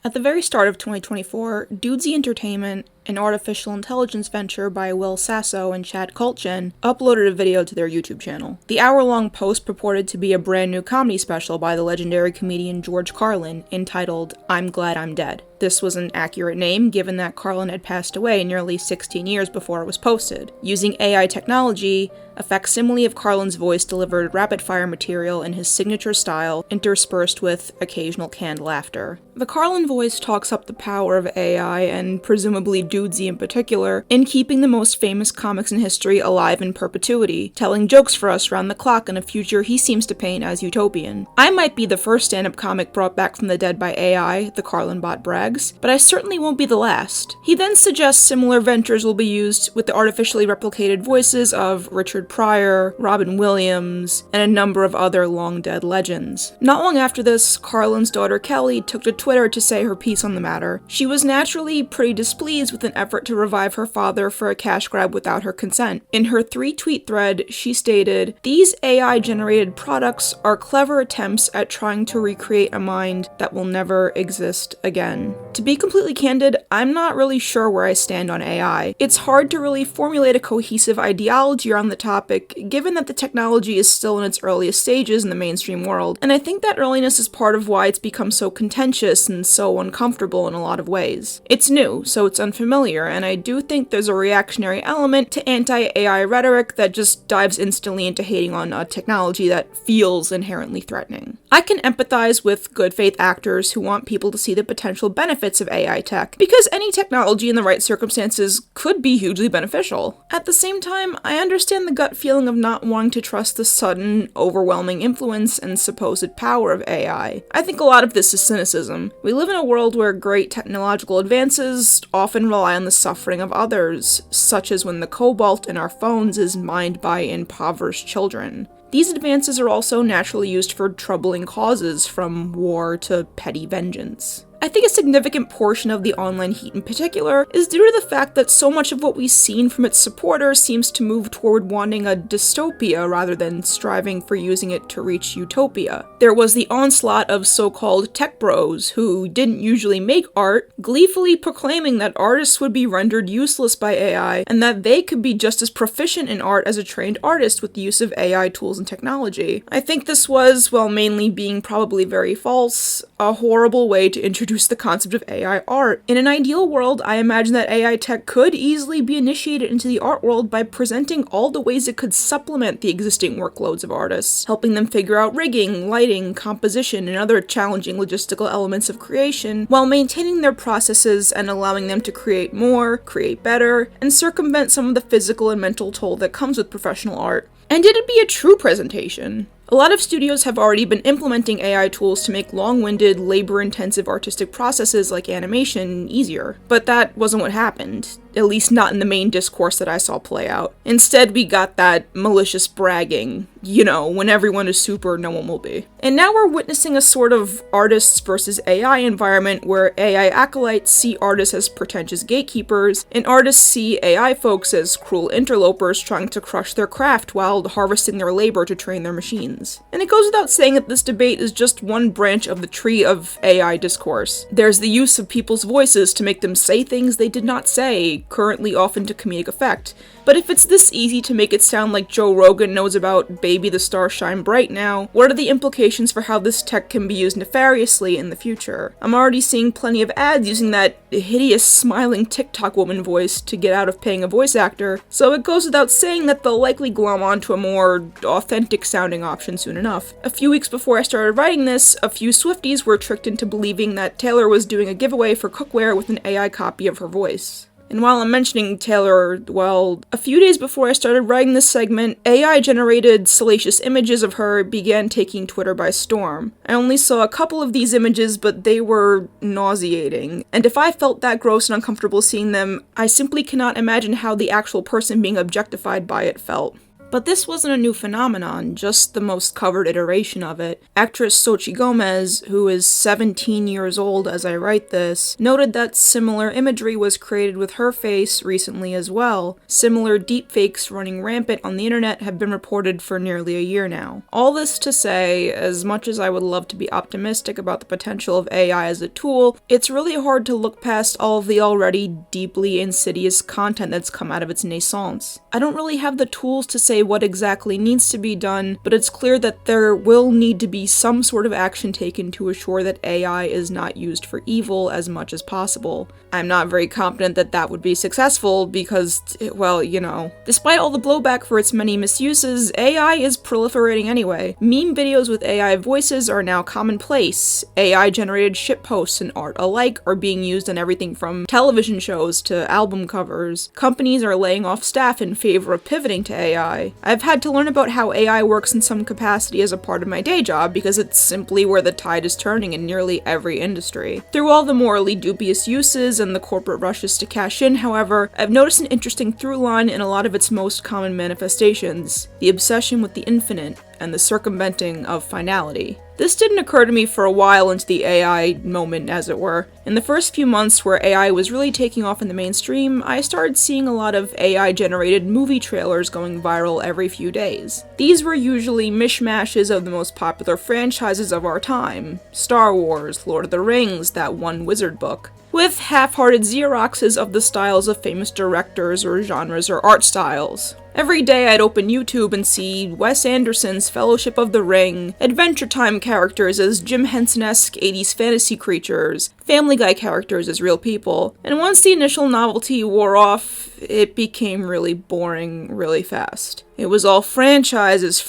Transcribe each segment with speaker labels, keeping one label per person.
Speaker 1: At the very start of 2024, Dudesy Entertainment, an artificial intelligence venture by Will Sasso and Chad Kultgen, uploaded a video to their YouTube channel. The hour-long post purported to be a brand new comedy special by the legendary comedian George Carlin, entitled "I'm Glad I'm Dead." This was an accurate name, given that Carlin had passed away nearly 16 years before it was posted. Using AI technology, a facsimile of Carlin's voice delivered rapid-fire material in his signature style, interspersed with occasional canned laughter. The Carlin voice talks up the power of AI, and presumably Dudesy in particular, in keeping the most famous comics in history alive in perpetuity, telling jokes for us round the clock in a future he seems to paint as utopian. I might be the first stand-up comic brought back from the dead by AI, the Carlin bot brags, but I certainly won't be the last. He then suggests similar ventures will be used with the artificially replicated voices of Richard Pryor, Robin Williams, and a number of other long-dead legends. Not long after this, Carlin's daughter Kelly took to Twitter to say her piece on the matter. She was naturally pretty displeased with an effort to revive her father for a cash grab without her consent. In her 3-tweet thread, she stated, "These AI-generated products are clever attempts at trying to recreate a mind that will never exist again." To be completely candid, I'm not really sure where I stand on AI. It's hard to really formulate a cohesive ideology around the topic, given that the technology is still in its earliest stages in the mainstream world, and I think that earliness is part of why it's become so contentious and so uncomfortable in a lot of ways. It's new, so it's unfamiliar, and I do think there's a reactionary element to anti-AI rhetoric that just dives instantly into hating on a technology that feels inherently threatening. I can empathize with good faith actors who want people to see the potential benefits of AI tech, because any technology in the right circumstances could be hugely beneficial. At the same time, I understand the gut feeling of not wanting to trust the sudden, overwhelming influence and supposed power of AI. I think a lot of this is cynicism. We live in a world where great technological advances often rely on the suffering of others, such as when the cobalt in our phones is mined by impoverished children. These advances are also naturally used for troubling causes, from war to petty vengeance. I think a significant portion of the online heat in particular is due to the fact that so much of what we've seen from its supporters seems to move toward wanting a dystopia rather than striving for using it to reach utopia. There was the onslaught of so-called tech bros who didn't usually make art, gleefully proclaiming that artists would be rendered useless by AI and that they could be just as proficient in art as a trained artist with the use of AI tools and technology. I think this was, while mainly being probably very false, a horrible way to introduce the concept of AI art. In an ideal world, I imagine that AI tech could easily be initiated into the art world by presenting all the ways it could supplement the existing workloads of artists, helping them figure out rigging, lighting, composition, and other challenging logistical elements of creation, while maintaining their processes and allowing them to create more, create better, and circumvent some of the physical and mental toll that comes with professional art. And it'd be a true presentation. A lot of studios have already been implementing AI tools to make long-winded, labor-intensive artistic processes like animation easier. But that wasn't what happened, at least not in the main discourse that I saw play out. Instead, we got that malicious bragging, when everyone is super, no one will be. And now we're witnessing a sort of artists versus AI environment where AI acolytes see artists as pretentious gatekeepers, and artists see AI folks as cruel interlopers trying to crush their craft while harvesting their labor to train their machines. And it goes without saying that this debate is just one branch of the tree of AI discourse. There's the use of people's voices to make them say things they did not say, currently often to comedic effect. But if it's this easy to make it sound like Joe Rogan knows about Baby the Stars Shine Bright now, what are the implications for how this tech can be used nefariously in the future? I'm already seeing plenty of ads using that hideous smiling TikTok woman voice to get out of paying a voice actor, so it goes without saying that they'll likely glom onto a more authentic sounding option soon enough. A few weeks before I started writing this, a few Swifties were tricked into believing that Taylor was doing a giveaway for cookware with an AI copy of her voice. And while I'm mentioning Taylor, well, a few days before I started writing this segment, AI-generated salacious images of her began taking Twitter by storm. I only saw a couple of these images, but they were nauseating. And if I felt that gross and uncomfortable seeing them, I simply cannot imagine how the actual person being objectified by it felt. But this wasn't a new phenomenon, just the most covered iteration of it. Actress Xochitl Gomez, who is 17 years old as I write this, noted that similar imagery was created with her face recently as well. Similar deepfakes running rampant on the internet have been reported for nearly a year now. All this to say, as much as I would love to be optimistic about the potential of AI as a tool, it's really hard to look past all of the already deeply insidious content that's come out of its naissance. I don't really have the tools to say what exactly needs to be done, but it's clear that there will need to be some sort of action taken to assure that AI is not used for evil as much as possible. I'm not very confident that that would be successful because, well, you know. Despite all the blowback for its many misuses, AI is proliferating anyway. Meme videos with AI voices are now commonplace. AI-generated shitposts and art alike are being used in everything from television shows to album covers. Companies are laying off staff in favor of pivoting to AI. I've had to learn about how AI works in some capacity as a part of my day job because it's simply where the tide is turning in nearly every industry. Through all the morally dubious uses and the corporate rushes to cash in, however, I've noticed an interesting through line in a lot of its most common manifestations: the obsession with the infinite and the circumventing of finality. This didn't occur to me for a while into the AI moment, as it were. In the first few months where AI was really taking off in the mainstream, I started seeing a lot of AI-generated movie trailers going viral every few days. These were usually mishmashes of the most popular franchises of our time: Star Wars, Lord of the Rings, that one wizard book, with half-hearted Xeroxes of the styles of famous directors or genres or art styles. Every day I'd open YouTube and see Wes Anderson's Fellowship of the Ring, Adventure Time characters as Jim Henson-esque 80s fantasy creatures, Family Guy characters as real people, and once the initial novelty wore off, it became really boring really fast. It was all franchises,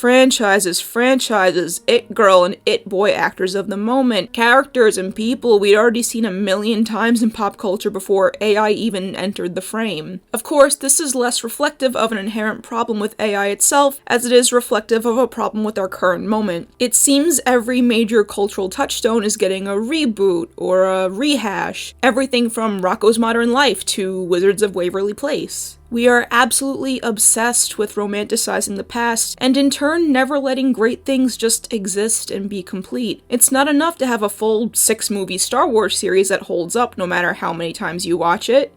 Speaker 1: it girl and it boy actors of the moment, characters and people we'd already seen a million times in pop culture before AI even entered the frame. Of course, this is less reflective of an inherent problem with AI itself, as it is reflective of a problem with our current moment. It seems every major cultural touchstone is getting a reboot or a rehash, everything from Rocko's Modern Life to Wizards of Waverly Place. We are absolutely obsessed with romanticizing the past, and in turn never letting great things just exist and be complete. It's not enough to have a full 6-movie Star Wars series that holds up no matter how many times you watch it.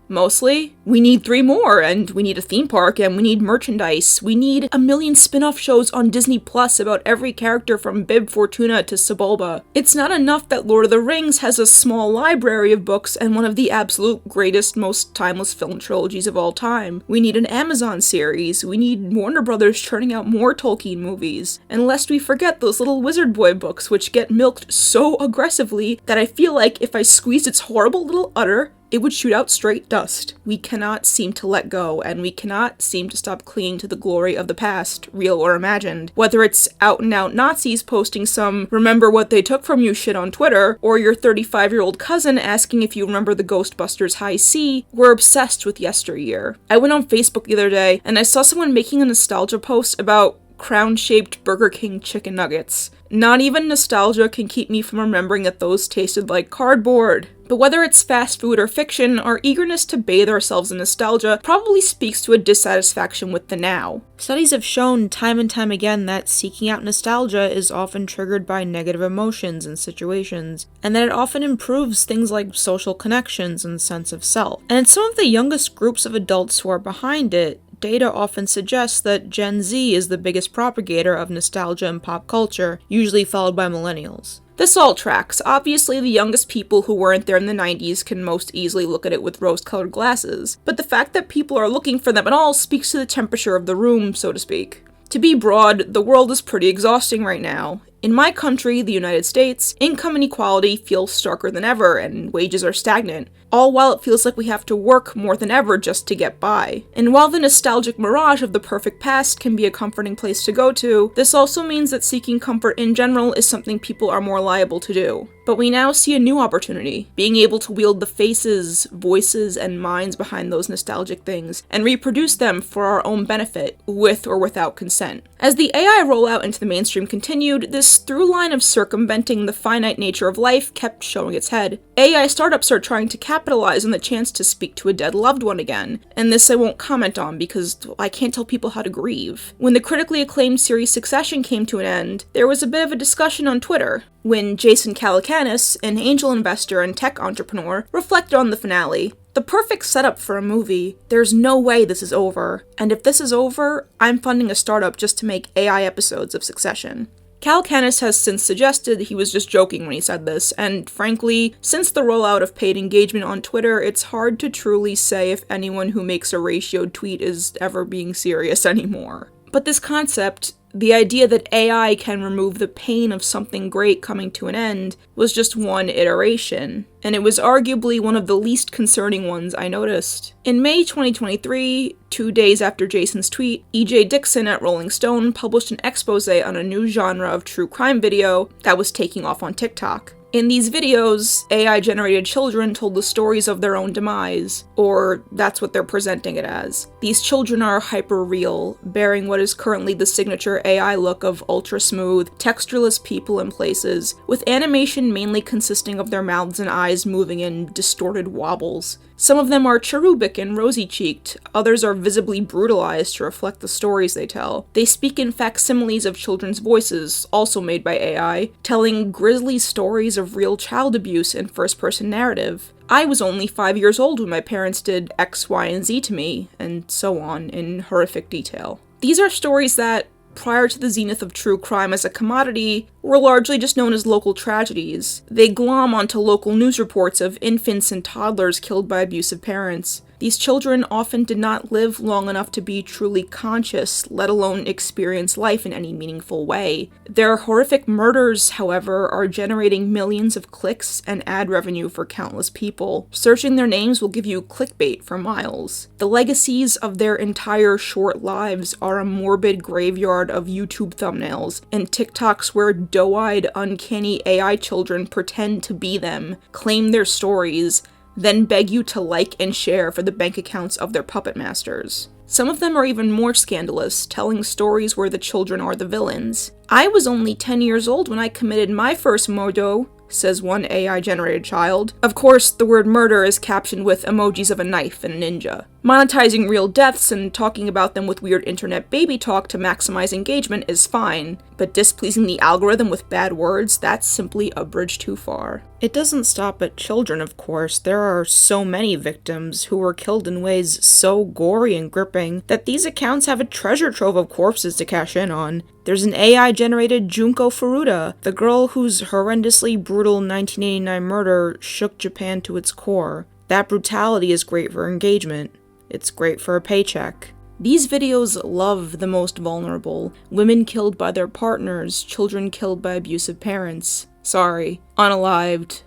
Speaker 1: Mostly, we need 3 more, and we need a theme park, and we need merchandise. We need a million spin-off shows on Disney Plus about every character from Bib Fortuna to Sebulba. It's not enough that Lord of the Rings has a small library of books and one of the absolute greatest, most timeless film trilogies of all time. We need an Amazon series. We need Warner Brothers churning out more Tolkien movies. And lest we forget those little Wizard Boy books which get milked so aggressively that I feel like if I squeezed its horrible little udder, it would shoot out straight dust. We cannot seem to let go, and we cannot seem to stop clinging to the glory of the past, real or imagined. Whether it's out-and-out Nazis posting some "remember what they took from you" shit on Twitter, or your 35-year-old cousin asking if you remember the Ghostbusters High C, we're obsessed with yesteryear. I went on Facebook the other day, and I saw someone making a nostalgia post about crown-shaped Burger King chicken nuggets. Not even nostalgia can keep me from remembering that those tasted like cardboard. But whether it's fast food or fiction, our eagerness to bathe ourselves in nostalgia probably speaks to a dissatisfaction with the now. Studies have shown time and time again that seeking out nostalgia is often triggered by negative emotions and situations, and that it often improves things like social connections and sense of self. And in some of the youngest groups of adults who are behind it, data often suggests that Gen Z is the biggest propagator of nostalgia in pop culture, usually followed by millennials. This all tracks. Obviously, the youngest people who weren't there in the 90s can most easily look at it with rose-colored glasses, but the fact that people are looking for them at all speaks to the temperature of the room, so to speak. To be broad, the world is pretty exhausting right now. In my country, the United States, income inequality feels starker than ever, and wages are stagnant, all while it feels like we have to work more than ever just to get by. And while the nostalgic mirage of the perfect past can be a comforting place to go to, this also means that seeking comfort in general is something people are more liable to do. But we now see a new opportunity, being able to wield the faces, voices, and minds behind those nostalgic things, and reproduce them for our own benefit, with or without consent. As the AI rollout into the mainstream continued, this through line of circumventing the finite nature of life kept showing its head. AI startups are trying to capitalize on the chance to speak to a dead loved one again, and this I won't comment on because I can't tell people how to grieve. When the critically acclaimed series Succession came to an end, there was a bit of a discussion on Twitter, when Jason Calacanis, an angel investor and tech entrepreneur, reflected on the finale. The perfect setup for a movie. There's no way this is over, and if this is over, I'm funding a startup just to make AI episodes of Succession. Calacanis has since suggested he was just joking when he said this, and frankly, since the rollout of paid engagement on Twitter, it's hard to truly say if anyone who makes a ratioed tweet is ever being serious anymore. But this concept, the idea that AI can remove the pain of something great coming to an end, was just one iteration, and it was arguably one of the least concerning ones I noticed. In May 2023, 2 days after Jason's tweet, E.J. Dixon at Rolling Stone published an expose on a new genre of true crime video that was taking off on TikTok. In these videos, AI-generated children told the stories of their own demise, or that's what they're presenting it as. These children are hyper-real, bearing what is currently the signature AI look of ultra-smooth, textureless people in places, with animation mainly consisting of their mouths and eyes moving in distorted wobbles. Some of them are cherubic and rosy-cheeked, others are visibly brutalized to reflect the stories they tell. They speak in facsimiles of children's voices, also made by AI, telling grisly stories of real child abuse in first-person narrative. I was only 5 years old when my parents did X, Y, and Z to me, and so on, in horrific detail. These are stories that, prior to the zenith of true crime as a commodity, were largely just known as local tragedies. They glom onto local news reports of infants and toddlers killed by abusive parents. These children often did not live long enough to be truly conscious, let alone experience life in any meaningful way. Their horrific murders, however, are generating millions of clicks and ad revenue for countless people. Searching their names will give you clickbait for miles. The legacies of their entire short lives are a morbid graveyard of YouTube thumbnails and TikToks where doe-eyed, uncanny AI children pretend to be them, claim their stories, then beg you to like and share for the bank accounts of their puppet masters. Some of them are even more scandalous, telling stories where the children are the villains. I was only 10 years old when I committed my first murder, says one AI-generated child. Of course, the word murder is captioned with emojis of a knife and a ninja. Monetizing real deaths and talking about them with weird internet baby talk to maximize engagement is fine, but displeasing the algorithm with bad words, that's simply a bridge too far. It doesn't stop at children, of course. There are so many victims who were killed in ways so gory and gripping that these accounts have a treasure trove of corpses to cash in on. There's an AI-generated Junko Furuta, the girl whose horrendously brutal 1989 murder shook Japan to its core. That brutality is great for engagement. It's great for a paycheck. These videos love the most vulnerable. Women killed by their partners, children killed by abusive parents. Sorry, unalived,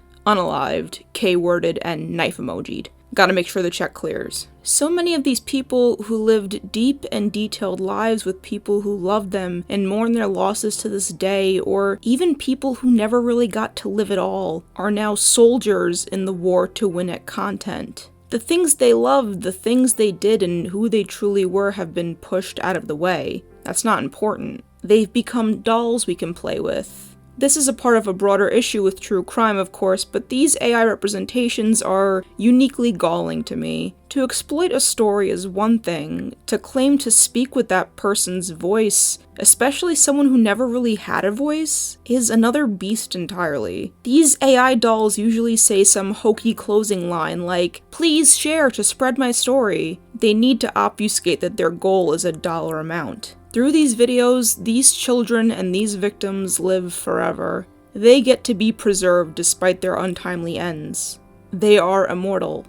Speaker 1: K-worded, and knife emoji'd. Gotta make sure the check clears. So many of these people who lived deep and detailed lives with people who loved them and mourn their losses to this day, or even people who never really got to live at all, are now soldiers in the war to win at content. The things they loved, the things they did, and who they truly were have been pushed out of the way. That's not important. They've become dolls we can play with. This is a part of a broader issue with true crime, of course, but these AI representations are uniquely galling to me. To exploit a story is one thing, to claim to speak with that person's voice, especially someone who never really had a voice, is another beast entirely. These AI dolls usually say some hokey closing line like, "Please share to spread my story." They need to obfuscate that their goal is a dollar amount. Through these videos, these children and these victims live forever. They get to be preserved despite their untimely ends. They are immortal.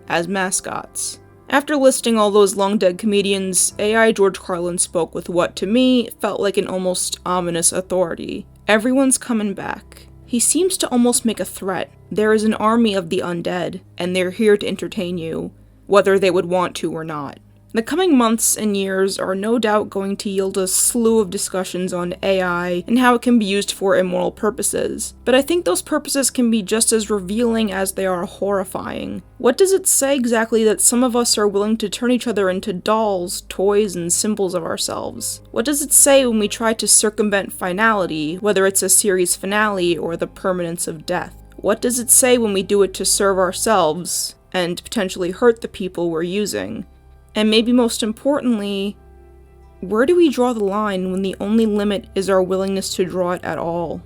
Speaker 1: As mascots. After listing all those long-dead comedians, AI George Carlin spoke with what, to me, felt like an almost ominous authority. Everyone's coming back. He seems to almost make a threat. There is an army of the undead, and they're here to entertain you, whether they would want to or not. The coming months and years are no doubt going to yield a slew of discussions on AI and how it can be used for immoral purposes, but I think those purposes can be just as revealing as they are horrifying. What does it say exactly that some of us are willing to turn each other into dolls, toys, and symbols of ourselves? What does it say when we try to circumvent finality, whether it's a series finale or the permanence of death? What does it say when we do it to serve ourselves and potentially hurt the people we're using? And maybe most importantly, where do we draw the line when the only limit is our willingness to draw it at all?